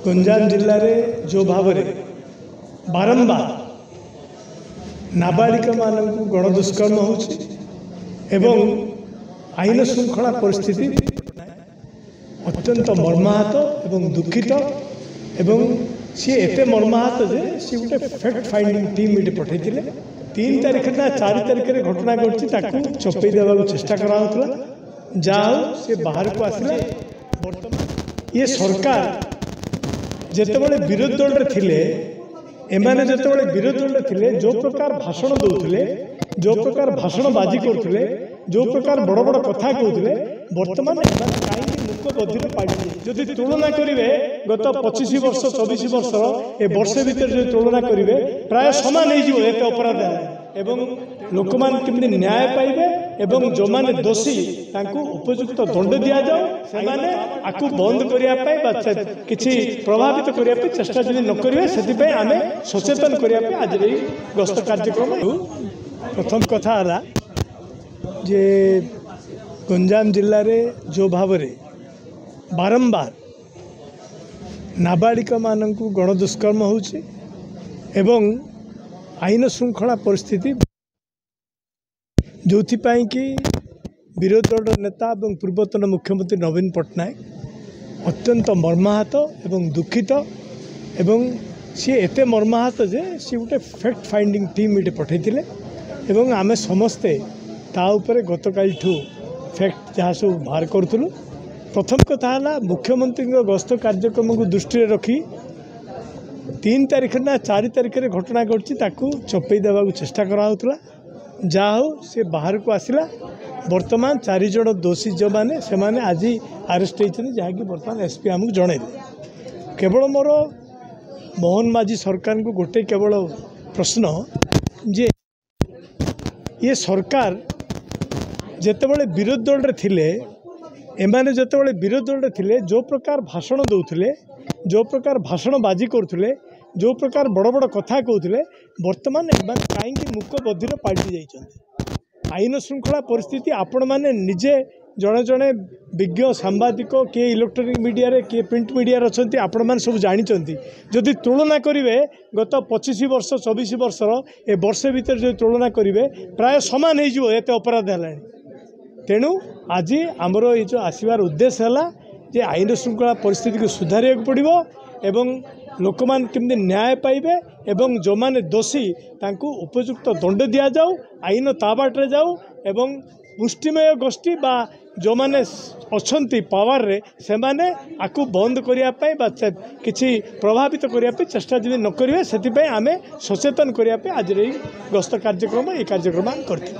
गंजाम जिले में जो भाव में बारंबार नाबालिका मानक गणदुष्कर्म हो आईन श्रृंखला परिस्थिति अत्यंत मर्माहत एवं दुखित एवं सी एते मर्माहत जे सी गोटे फैक्ट फाइंडिंग टीम ये पठे 3 तारिख ना 4 तारिख रे घटना घटी चपे देवा चेष्टा करा जाओ से बाहर को आसला। बर्तमान ये सरकार जितेबाला विरोधी दल रे थिले एमाने जितेबाला विरोधी दल रे थिले जो प्रकार भाषण दौले जो प्रकार भाषण बाजी करते जो प्रकार बड़ बड़ कथा कहते बर्तमान कहीं मुख बधिर पाड़ी जदि तुलना करेंगे गत 25 वर्ष 24 वर्ष ए वर्षे भीतर जो तुलना करेंगे प्राय सामान हो अपराध एवं लोक मान केमती न्याय पाइबे एवं जो माने दोषी तांको उपयुक्त दंड दिया जाओ से आपको बंद करने किसी प्रभावित करने चेष्टा जब न करेंगे से आम सचेतन करने आज गस्त कार्यक्रम। प्रथम कथा है जे गंजाम जिले में जो भाव में बारंबार नाबालिका मानक गणदुष्कर्म हो आईन श्रृंखला परिस्थिति जो कि विरोधी दल नेता और पूर्वतन मुख्यमंत्री नवीन पट्टनायक अत्यंत मर्माहत एवं दुखित एवं सी एते मर्माहत जे सी गोटे फैक्ट फाइंडिंग टीम ये पठे एवं आमे समस्ते ता उपरे गतकाल फैक्ट जहाँ सब बाहर करूँ। प्रथम कथा है मुख्यमंत्री गस्त कार्यक्रम को दृष्टि रखी 3 तारिख ना 4 तारिख रे घटना घटी चपे देवा चेष्टा करा जाओ से बाहर को आसला। बर्तमान 4 जन दोषी जो मैंने से माने आज अरेस्ट होती जहाँकि बर्तमान एसपी आमको जनइले। केवल मोर मोहन माझी सरकार को गोटे केवल प्रश्न जे ये सरकार जितेबाला विरोधी दल रे थिले एमाने जितेबाला विरोधी दल रे थिले जो प्रकार भाषण दौले जो प्रकार भाषण बाजी करते जो प्रकार बड़ बड़ कथा कहते बर्तमान कहीं मुख बधिर पाल्टी जाइछन्ति। आईन श्रृंखला परिस्थिति आपण मैंने निजे जड़े जड़े विज्ञ सांबादिक किए इलेक्ट्रोनिक मीडिया रे किए प्रिंट मीडिया अच्छा आपण मैंने सब जानी जदि तुलना करेंगे गत 25 वर्ष 24 वर्ष ए वर्षे भीतर जो तुलना करेंगे प्राय सामान हो अपराध है। तेणु आज आमर ये जो आसबार उद्देश्य है जे आईन श्रृंखला परिस्थिति को सुधार पड़ो एवं लोक मान केमती न्याय पाइबे एवं जो माने दोषी तांको उपयुक्त दंड दिया जाओ आईन ता बाटे जाओ एवं मुष्टिमय गोष्ठी बा जो माने अच्छी पावर रे से माने आकु बंद करने किसी प्रभावित करने चेष्टा जब न करेंगे से आम सचेतन करने आज गस्त कार्यक्रम ये कार्यक्रम करते।